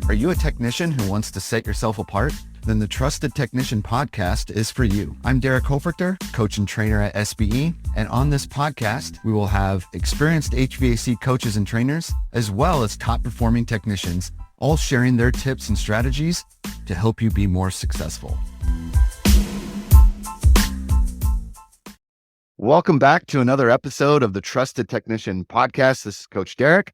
Are you a technician who wants to set yourself apart? Then the Trusted Technician podcast is for you. I'm Derek Hoferter, coach and trainer at SBE. And on this podcast, we will have experienced HVAC coaches and trainers, as well as top performing technicians, all sharing their tips and strategies to help you be more successful. Welcome back to another episode of the Trusted Technician podcast. This is Coach Derek.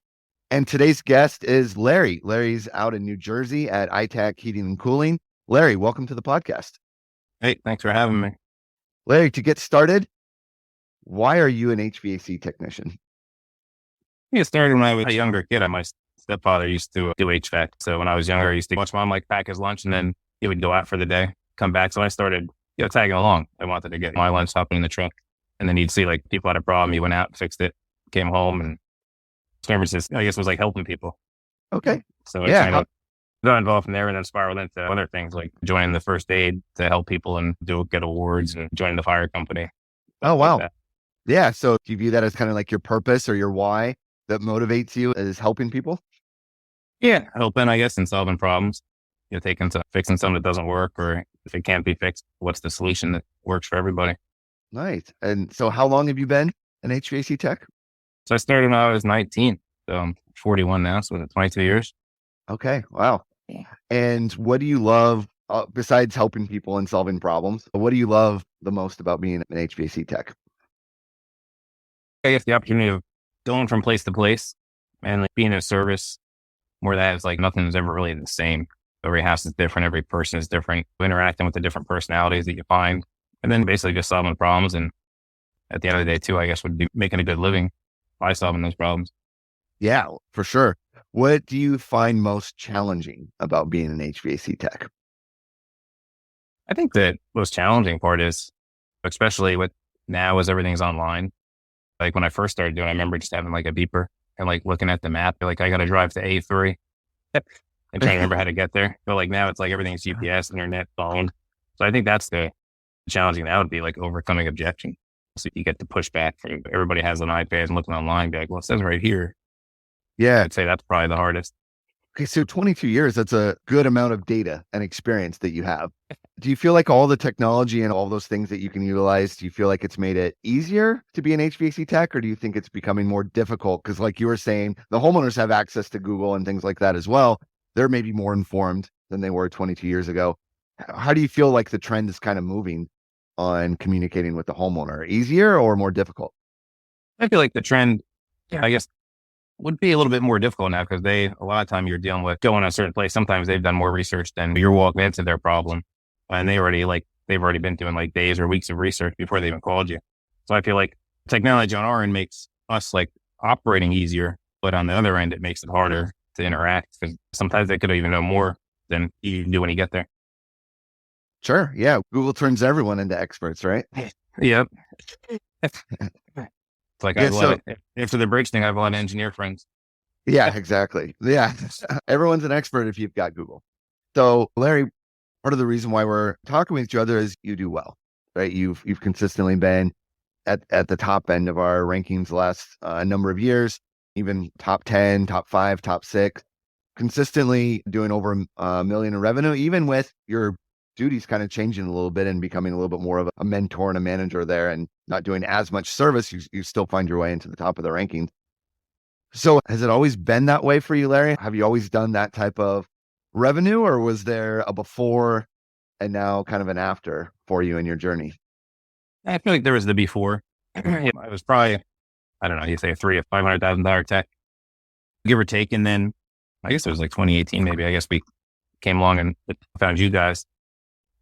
And today's guest is Larry. Larry's out in New Jersey at Itak Heating Cooling. Larry, welcome to the podcast. Hey, thanks for having me. Larry, to get started, why are you an HVAC technician? It started when I was a younger kid. My stepfather used to do HVAC. So when I was younger, I used to watch mom pack his lunch, and then he would go out for the day, come back. So I started tagging along. I wanted to get my lunch, hopping in the truck. And then he'd see people had a problem. He went out, fixed it, came home, and services, I guess, was helping people. Okay. So I kind of got involved from there and then spiraled into other things like joining the first aid to help people and get awards and joining the fire company. Oh, wow. Yeah. So do you view that as kind of like your purpose or your why that motivates you is helping people? Yeah. Helping, I guess, and solving problems. Fixing something that doesn't work, or if it can't be fixed, what's the solution that works for everybody? Nice. And so how long have you been an HVAC tech? So I started when I was 19. So I'm 41 now. So 22 years. Okay. Wow. And what do you love besides helping people and solving problems? What do you love the most about being an HVAC tech? I guess the opportunity of going from place to place and being in service where that is nothing's ever really the same. Every house is different. Every person is different. Interacting with the different personalities that you find, and then basically just solving problems. And at the end of the day too, I guess would be making a good living by solving those problems. Yeah, for sure. What do you find most challenging about being an HVAC tech? I think the most challenging part is, especially with now as everything's online. When I first started doing it, I remember just having a beeper and looking at the map, I got to drive to A3 and trying to remember how to get there. But now it's everything's GPS, internet, phone. So I think that's the challenging. That would be overcoming objection. So you get to push back from everybody has an iPad and looking online, be well, it says right here. Yeah. I'd say that's probably the hardest. Okay. So 22 years, that's a good amount of data and experience that you have. Do you feel like all the technology and all those things that you can utilize, do you feel like it's made it easier to be an HVAC tech, or do you think it's becoming more difficult? Because like you were saying, the homeowners have access to Google and things like that as well. They're maybe more informed than they were 22 years ago. How do you feel like the trend is kind of moving on communicating with the homeowner? Easier or more difficult? I feel like the trend, I guess, would be a little bit more difficult now because a lot of time you're dealing with going to a certain place. Sometimes they've done more research than you're walking into their problem. And they've already been doing days or weeks of research before they even called you. So I feel like technology on our end makes us operating easier, but on the other end, it makes it harder to interact because sometimes they could even know more than you do when you get there. Sure. Yeah. Google turns everyone into experts, right? Yep. It's I love it. After the bridge thing, I have a lot of engineer friends. Yeah, exactly. Yeah. Everyone's an expert if you've got Google. So Larry, part of the reason why we're talking with each other is you do well, right? You've consistently been at the top end of our rankings the last number of years, even top 10, top 5, top 6, consistently doing over $1 million in revenue, even with your duties kind of changing a little bit and becoming a little bit more of a mentor and a manager there and not doing as much service, you still find your way into the top of the rankings. So has it always been that way for you, Larry? Have you always done that type of revenue, or was there a before and now kind of an after for you in your journey? I feel like there was the before. I was probably, I don't know, you say a $300,000 or $500,000 tech, give or take. And then I guess it was 2018, maybe. I guess we came along and found you guys.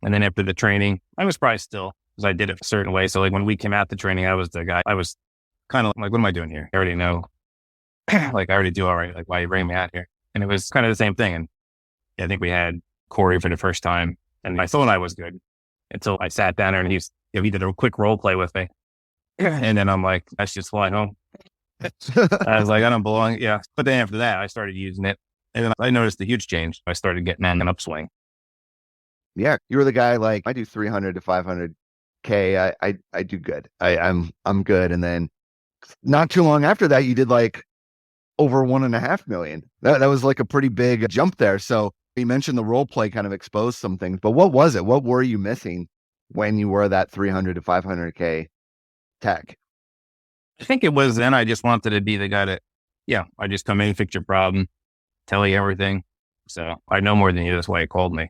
And then after the training, I was probably still, because I did it a certain way. So when we came out the training, I was the guy, I was kind of what am I doing here? I already know. I already do all right. Why are you bringing me out here? And it was kind of the same thing. And I think we had Corey for the first time, and I thought I was good until I sat down there and he did a quick role play with me. And then I'm like, I should fly home. I was I don't belong. Yeah. But then after that, I started using it. And then I noticed a huge change. I started getting on an upswing. Yeah. You were the guy, I do 300 to 500K. I do good. I'm good. And then not too long after that, you did over 1.5 million. That was like a pretty big jump there. So you mentioned the role play kind of exposed some things, but what was it? What were you missing when you were that 300 to 500K tech? I think it was then I just wanted to be the guy that, I just come in, fix your problem, tell you everything. So I know more than you. That's why you called me.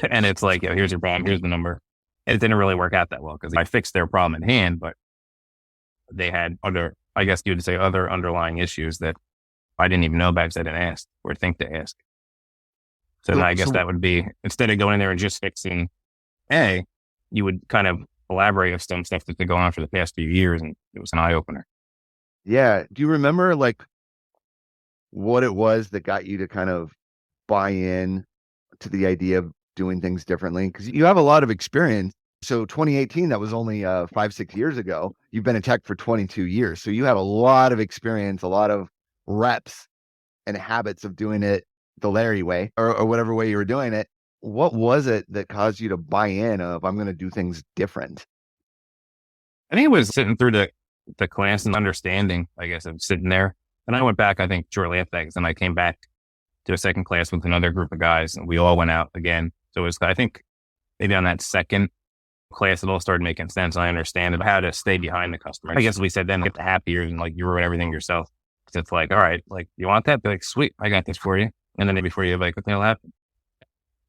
And it's like, here's your problem. Here's the number. And it didn't really work out that well because I fixed their problem in hand, but they had I guess you would say other underlying issues that I didn't even know about because I didn't ask or think to ask. So then I guess that would be, instead of going in there and just fixing you would kind of elaborate of some stuff that's been going on for the past few years. And it was an eye opener. Yeah. Do you remember like what it was that got you to kind of buy in to the idea of doing things differently? Because you have a lot of experience. So 2018, that was only 5-6 years ago. You've been a tech for 22 years. So you have a lot of experience, a lot of reps and habits of doing it the Larry way or whatever way you were doing it. What was it that caused you to buy in of, I'm going to do things different? I think it was sitting through the class and understanding, I guess, of sitting there. And I went back, I think, shortly after that, because then I came back to a second class with another group of guys and we all went out again. So it was, I think, maybe on that second class, it all started making sense. I understand how to stay behind the customer. I guess we said then get the happier and like you ruin everything yourself. So it's like, all right, like you want that? Be like, sweet, I got this for you. And then before you're like, what the hell happened?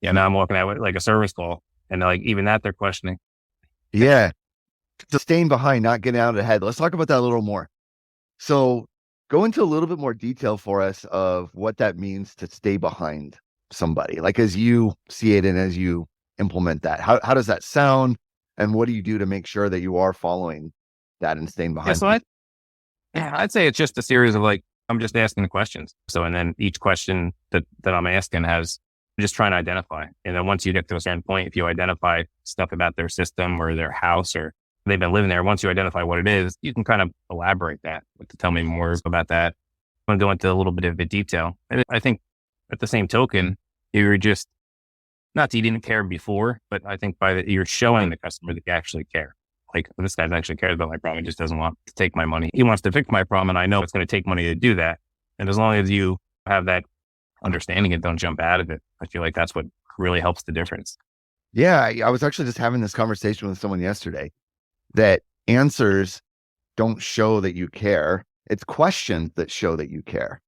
Yeah, now I'm walking out with like a service call and like even that they're questioning. Yeah. So staying behind, not getting out ahead. Let's talk about that a little more. So go into a little bit more detail for us of what that means to stay behind somebody, like as you see it and as you implement that. How does that sound? And what do you do to make sure that you are following that and staying behind? So I'd say it's just a series of like, I'm just asking the questions. So, and then each question that I'm asking has just trying to identify. And then once you get to a certain point, if you identify stuff about their system or their house or they've been living there, once you identify what it is, you can kind of elaborate that to tell me more about that. I'm going to go into a little bit of the detail. And I think at the same token, you're just, not that you didn't care before, but I think you're showing the customer that you actually care. Like, this guy actually cares about my problem. He just doesn't want to take my money. He wants to fix my problem. And I know it's going to take money to do that. And as long as you have that understanding and don't jump out of it, I feel like that's what really helps the difference. Yeah. I was actually just having this conversation with someone yesterday that answers don't show that you care. It's questions that show that you care.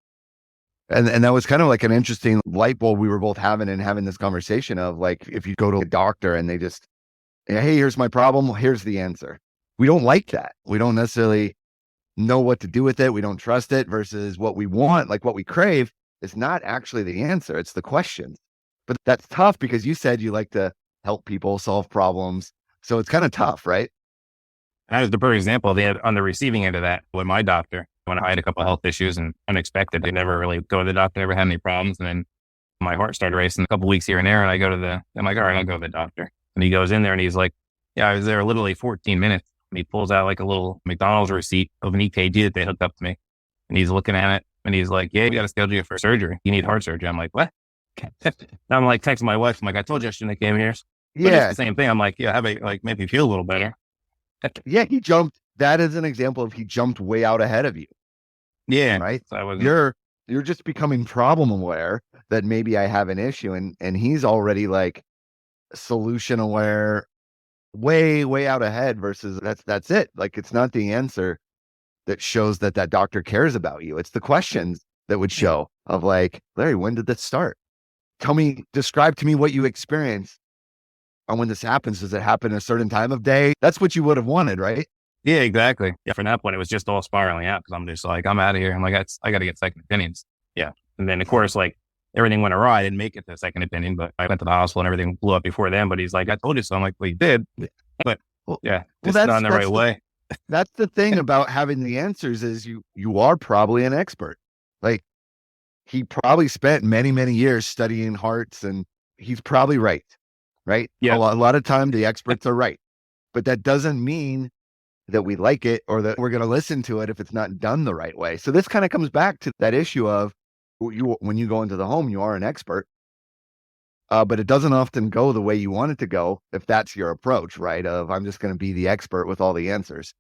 And that was kind of like an interesting light bulb we were both having this conversation of like, if you go to a doctor and they just, hey, here's my problem. Here's the answer. We don't like that. We don't necessarily know what to do with it. We don't trust it versus what we want, like what we crave is not actually the answer. It's the questions. But that's tough because you said you like to help people solve problems. So it's kind of tough, right? That was the perfect example. They had on the receiving end of that with my doctor, when I had a couple of health issues and unexpected, they never really go to the doctor, never had any problems. And then my heart started racing a couple of weeks here and there. And I'm like, all right, I'll go to the doctor. And he goes in there and he's like, yeah, I was there literally 14 minutes. And he pulls out like a little McDonald's receipt of an EKG that they hooked up to me. And he's looking at it and he's like, yeah, we got to schedule you for surgery. You need heart surgery. I'm like, what? I'm like texting my wife. I'm like, I told you I shouldn't have came here. But Yeah. it's the same thing. I'm like, yeah, make me feel a little better. Yeah. He jumped. That is an example of he jumped way out ahead of you. Yeah. Right. So you're just becoming problem aware that maybe I have an issue and he's already like solution aware, way out ahead versus that's it. Like, it's not the answer that shows that doctor cares about you. It's the questions that would show of like, Larry, when did this start? Describe to me what you experienced. And when this happens, does it happen at a certain time of day? That's what you would have wanted, right? Yeah, exactly. Yeah, from that point, it was just all spiraling out because I'm just like, I'm out of here. I'm like, I got to get second opinions. Yeah. And then, of course, like everything went awry. I didn't make it to second opinion, but I went to the hospital and everything blew up before then. But he's like, I told you so. I'm like, well, you did. But just not in the right way. That's the thing about having the answers is you are probably an expert. Like, he probably spent many years studying hearts and he's probably right. Yeah. A lot of time the experts are right, but that doesn't mean that we like it or that we're going to listen to it if it's not done the right way. So this kind of comes back to that issue of when you go into the home, you are an expert, but it doesn't often go the way you want it to go if that's your approach, right? Of I'm just going to be the expert with all the answers.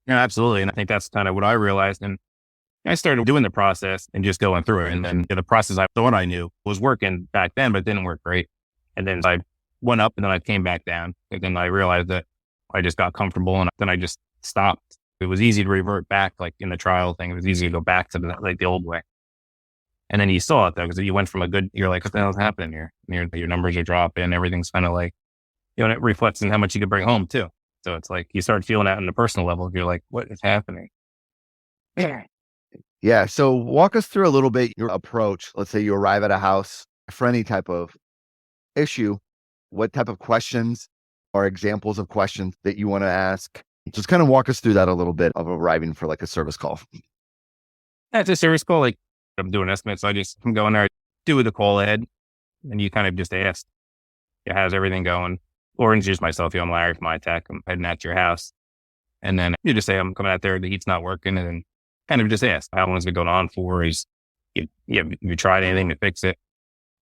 Yeah, absolutely. And I think that's kind of what I realized. And I started doing the process and just going through it. And then the process I thought I knew was working back then, but it didn't work great. And then I went up and then I came back down. And then I realized that I just got comfortable and then I just stopped. It was easy to revert back, like in the trial thing. It was easy to go back to the old way. And then you saw it though, because you went from you're like, what the hell's happening here? And your numbers are dropping. Everything's kind of like, and it reflects in how much you could bring home too. So it's like you start feeling that on the personal level. You're like, what is happening? Yeah. So walk us through a little bit your approach. Let's say you arrive at a house for any type of issue. What type of questions or examples of questions that you want to ask? Just kind of walk us through that a little bit of arriving for like a service call. That's a service call. Like I'm doing estimates. I'm going there, do the call ahead, and you kind of just ask, how's everything going? Or introduce myself. I'm Larry from Itak. I'm heading out to your house. And then you just say, I'm coming out there. The heat's not working. And then kind of just ask, how long has it been going on for? Have you tried anything to fix it?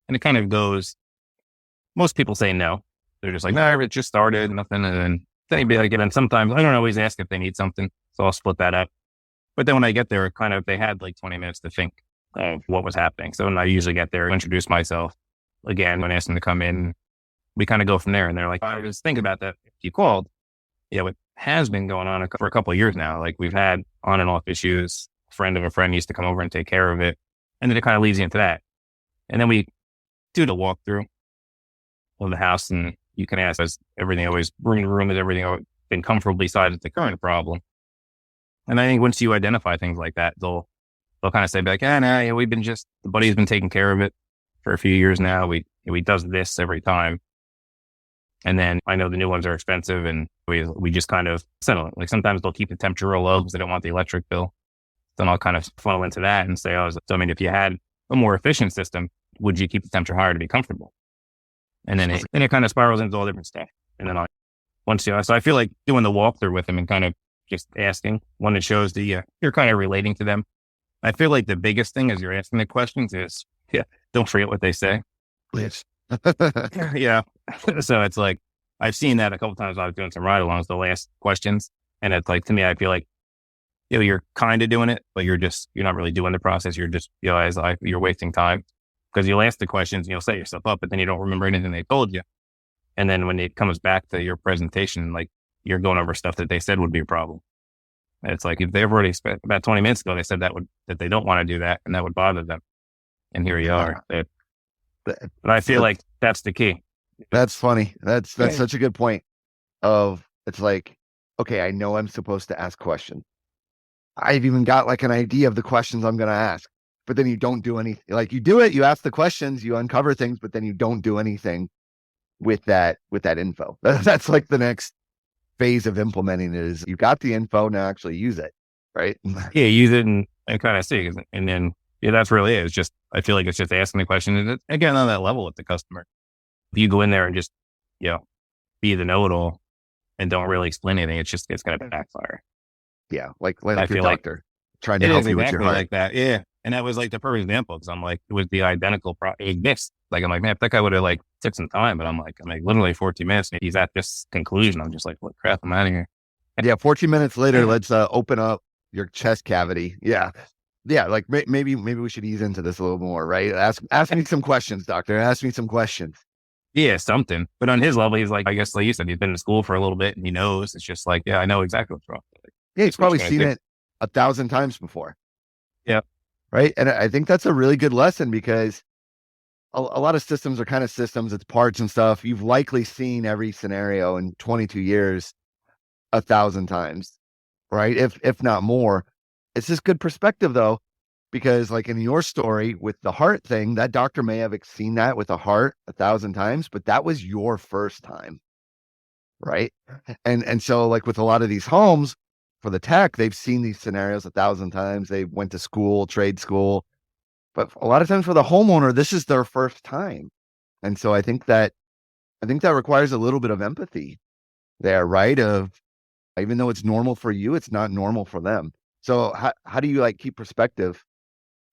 And it kind of goes, most people say no. They're just like, no, it just started, nothing. And then you'd be like, and then sometimes I don't always ask if they need something. So I'll split that up. But then when I get there, they had like 20 minutes to think of what was happening. So when I usually get there, introduce myself again, when I ask them to come in, we kind of go from there. And they're like, I was thinking about that. If you called, it has been going on for a couple of years now. Like we've had on and off issues. A friend of a friend used to come over and take care of it. And then it kind of leads you into that. And then we do the walkthrough of the house. And you can ask, is everything always room to room? Is everything been comfortably sized at the current problem? And I think once you identify things like that, they'll kind of say like, the buddy's been taking care of it for a few years now. We does this every time. And then I know the new ones are expensive and we just kind of settle it. Like sometimes they'll keep the temperature real low because they don't want the electric bill. Then I'll kind of funnel into that and say, if you had a more efficient system, would you keep the temperature higher to be comfortable? And then it kind of spirals into all different stuff. And then so I feel like doing the walkthrough with them and kind of just asking, one that shows that you're kind of relating to them. I feel like the biggest thing as you're asking the questions is, don't forget what they say. Yes. Yeah. So it's like, I've seen that a couple times when I was doing some ride-alongs, they'll ask questions. And it's like, to me, I feel like, you're kind of doing it, but you're not really doing the process. You're just, you're wasting time because you'll ask the questions and you'll set yourself up, but then you don't remember anything they told you. And then when it comes back to your presentation, like you're going over stuff that they said would be a problem. And it's like, if they've already spent about 20 minutes ago, they said that they don't want to do that and that would bother them. And here you are. But I feel like that's the key. That's funny. That's such a good point it's like, okay, I know I'm supposed to ask questions. I've even got like an idea of the questions I'm going to ask, but then you don't do anything. Like you do it, you ask the questions, you uncover things, but then you don't do anything with that info. That's like the next phase of implementing it is you got the info, now actually use it. Right. Yeah. Use it and kind of see. And then, that's really it. It's just, I feel like it's just asking the question and again, on that level with the customer. If you go in there and just, be the know-it-all and don't really explain anything, it's going to backfire. Yeah. Like your doctor trying to help you with your heart. Like that. Yeah. And that was like the perfect example because I'm like, it was the identical this. Like, I'm like, man, if that guy would have like took some time, but I'm like literally 14 minutes and he's at this conclusion. I'm just like, what crap, I'm out of here. Yeah. 14 minutes later, let's open up your chest cavity. Yeah. Yeah. Like maybe we should ease into this a little more, right? Ask me some questions, doctor. Ask me some questions. Yeah, something. But on his level, he's like, I guess like you said, he's been to school for a little bit and he knows. It's just like, I know exactly what's wrong. Like, yeah, he's probably seen it 1,000 times before. Yeah. Right. And I think that's a really good lesson because a lot of systems are kind of systems, it's parts and stuff. You've likely seen every scenario in 22 years 1,000 times, right? If not more. It's just good perspective though, because like in your story with the heart thing, that doctor may have seen that with a heart 1,000 times, but that was your first time. Right. And so like with a lot of these homes for the tech, they've seen these scenarios 1,000 times. They went to school, trade school, but a lot of times for the homeowner, this is their first time. And so I think that requires a little bit of empathy there, right? Of even though it's normal for you, it's not normal for them. So how do you like keep perspective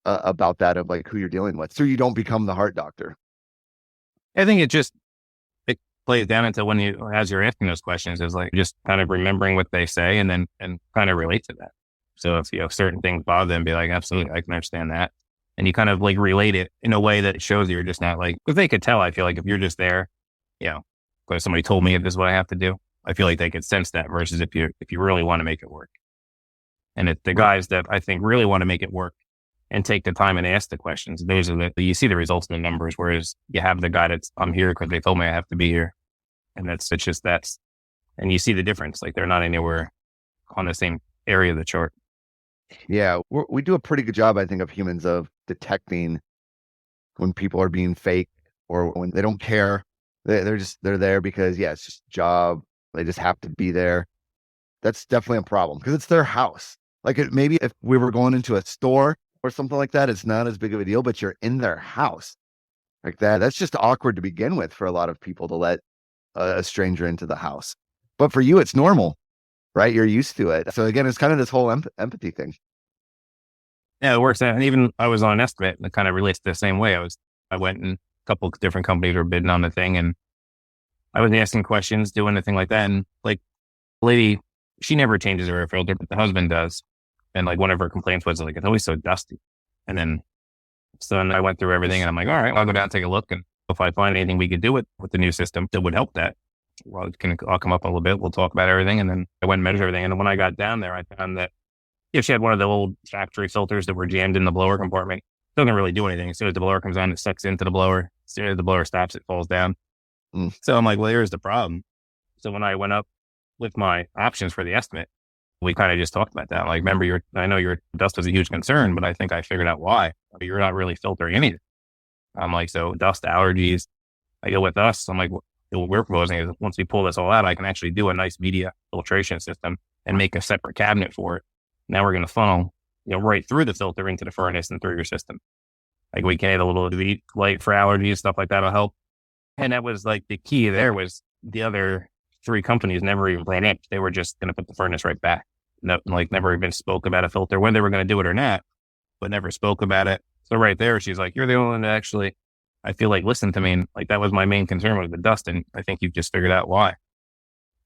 about that of like who you're dealing with so you don't become the heart doctor? I think it plays down into as you're asking those questions is like just kind of remembering what they say and kind of relate to that. So if, certain things bother them, be like, absolutely, I can understand that. And you kind of like relate it in a way that shows you're just not like, because they could tell, I feel like if you're just there, because somebody told me this is what I have to do, I feel like they could sense that versus if you really want to make it work. And it's the guys that I think really want to make it work and take the time and ask the questions. Those are you see the results in the numbers, whereas you have the guy I'm here because they told me I have to be here. And and you see the difference. Like they're not anywhere on the same area of the chart. Yeah. We do a pretty good job, I think, of humans of detecting when people are being fake or when they don't care. They're there because, it's just a job. They just have to be there. That's definitely a problem because it's their house. Like maybe if we were going into a store or something like that, it's not as big of a deal, but you're in their house like that. That's just awkward to begin with for a lot of people to let a stranger into the house. But for you, it's normal, right? You're used to it. So again, it's kind of this whole empathy thing. Yeah, it works. And even I was on an estimate and it kind of relates the same way. I went and a couple of different companies were bidding on the thing and I was asking questions, doing the thing like that. And like the lady, she never changes her air filter, but the husband does. And like one of her complaints was like, it's always so dusty. And then I went through everything and I'm like, all right, I'll go down and take a look. And if I find anything we could do with the new system that would help that, I'll come up a little bit. We'll talk about everything. And then I went and measured everything. And when I got down there, I found that if she had one of the old factory filters that were jammed in the blower compartment, it doesn't really do anything. As soon as the blower comes on, it sucks into the blower. As soon as the blower stops, it falls down. So I'm like, well, here's the problem. So when I went up with my options for the estimate, we kind of just talked about that. Like, remember, I know your dust was a huge concern, but I think I figured out why. You're not really filtering anything. I'm like, so dust allergies, I go with us. I'm like, what we're proposing is once we pull this all out, I can actually do a nice media filtration system and make a separate cabinet for it. Now we're going to funnel, right through the filter into the furnace and through your system. Like we can add a little light for allergies, stuff like that'll help. And that was like the key there was the other 3 companies never even ran it. They were just going to put the furnace right back. No, like never even spoke about a filter, when they were going to do it or not, but never spoke about it. So right there, she's like, you're the only one that actually, I feel like, listened to me. And like, that was my main concern was the dust. And I think you've just figured out why.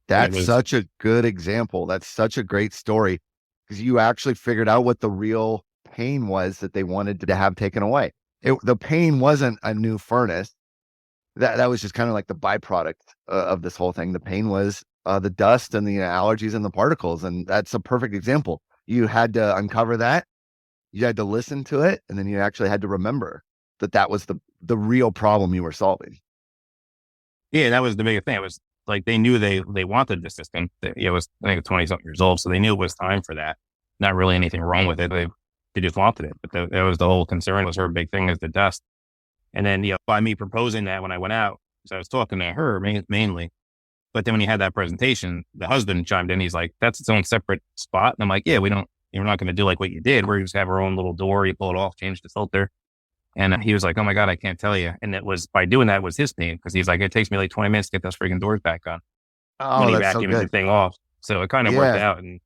That's such a good example. That's such a great story because you actually figured out what the real pain was that they wanted to have taken away. The pain wasn't a new furnace. That was just kind of like the byproduct of this whole thing. The pain was the dust and the allergies and the particles. And that's a perfect example. You had to uncover that. You had to listen to it. And then you actually had to remember that was the real problem you were solving. Yeah, that was the biggest thing. It was like they knew they wanted the system. It was, I think, 20-something years old. So they knew it was time for that. Not really anything wrong with it. They just wanted it. But that was the whole concern, was her big thing is the dust. And then, by me proposing that when I went out, so I was talking to her mainly. But then when you had that presentation, the husband chimed in. He's like, that's its own separate spot. And I'm like, yeah, we're not going to do like what you did. We're just have our own little door. You pull it off, change the filter. And he was like, oh my God, I can't tell you. And it was by doing that was his pain because he's like, it takes me like 20 minutes to get those freaking doors back on. Oh, when he that's so vacuumed good. the thing off. So it kind of worked out and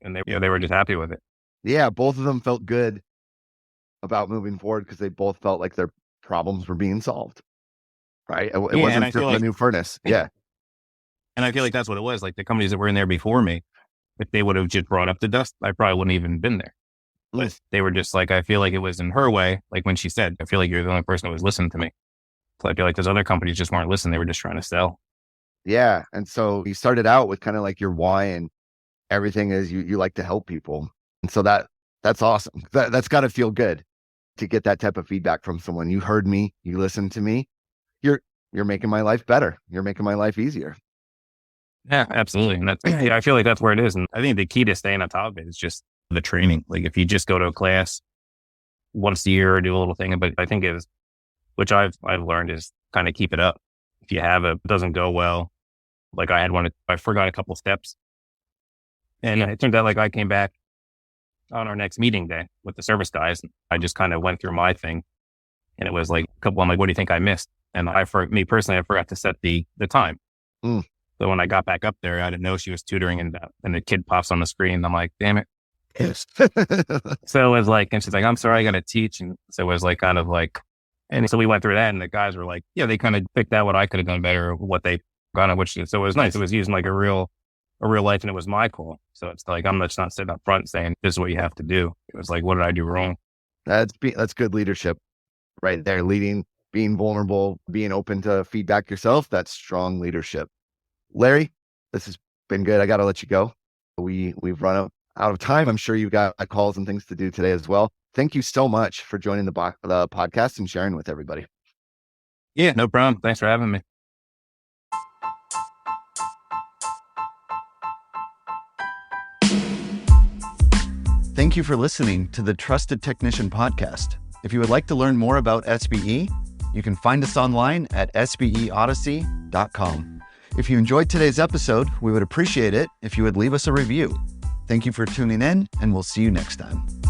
they were just happy with it. Yeah, both of them felt good about moving forward because they both felt like their problems were being solved. Right? It wasn't the new furnace. Yeah. And I feel like that's what it was. Like the companies that were in there before me, if they would have just brought up the dust, I probably wouldn't even been there. But they were just like, I feel like it was in her way. Like when she said, I feel like you're the only person who was listening to me. So I feel like those other companies just weren't listening. They were just trying to sell. Yeah. And so you started out with kind of like your why and everything is you like to help people. And so that's awesome. That's got to feel good to get that type of feedback from someone. You heard me, you listened to me. You're making my life better. You're making my life easier. Yeah, absolutely. And I feel like that's where it is. And I think the key to staying on top of it is just the training. Like if you just go to a class once a year or do a little thing, but I think which I've learned is kind of keep it up. If you have it doesn't go well, like I had I forgot a couple steps. And it turned out like I came back on our next meeting day with the service guys. And I just kind of went through my thing and it was like I'm like, what do you think I missed? And for me personally, I forgot to set the time. So when I got back up there, I didn't know she was tutoring and the kid pops on the screen. I'm like, damn it. Yes. So it was like, and she's like, I'm sorry, I got to teach. And so it was like, kind of like, and so we went through that and the guys were like, yeah, they kind of picked out what I could have done better, what they got on, so it was nice. It was using like a real a real life and it was my call. So it's like, I'm just not sitting up front saying, this is what you have to do. It was like, what did I do wrong? That's good leadership right there. Leading, being vulnerable, being open to feedback yourself. That's strong leadership. Larry, this has been good. I got to let you go. We've run out of time. I'm sure you've got calls and things to do today as well. Thank you so much for joining the podcast and sharing with everybody. Yeah, no problem. Thanks for having me. Thank you for listening to the Trusted Technician Podcast. If you would like to learn more about SBE, you can find us online at sbeodyssey.com. If you enjoyed today's episode, we would appreciate it if you would leave us a review. Thank you for tuning in, and we'll see you next time.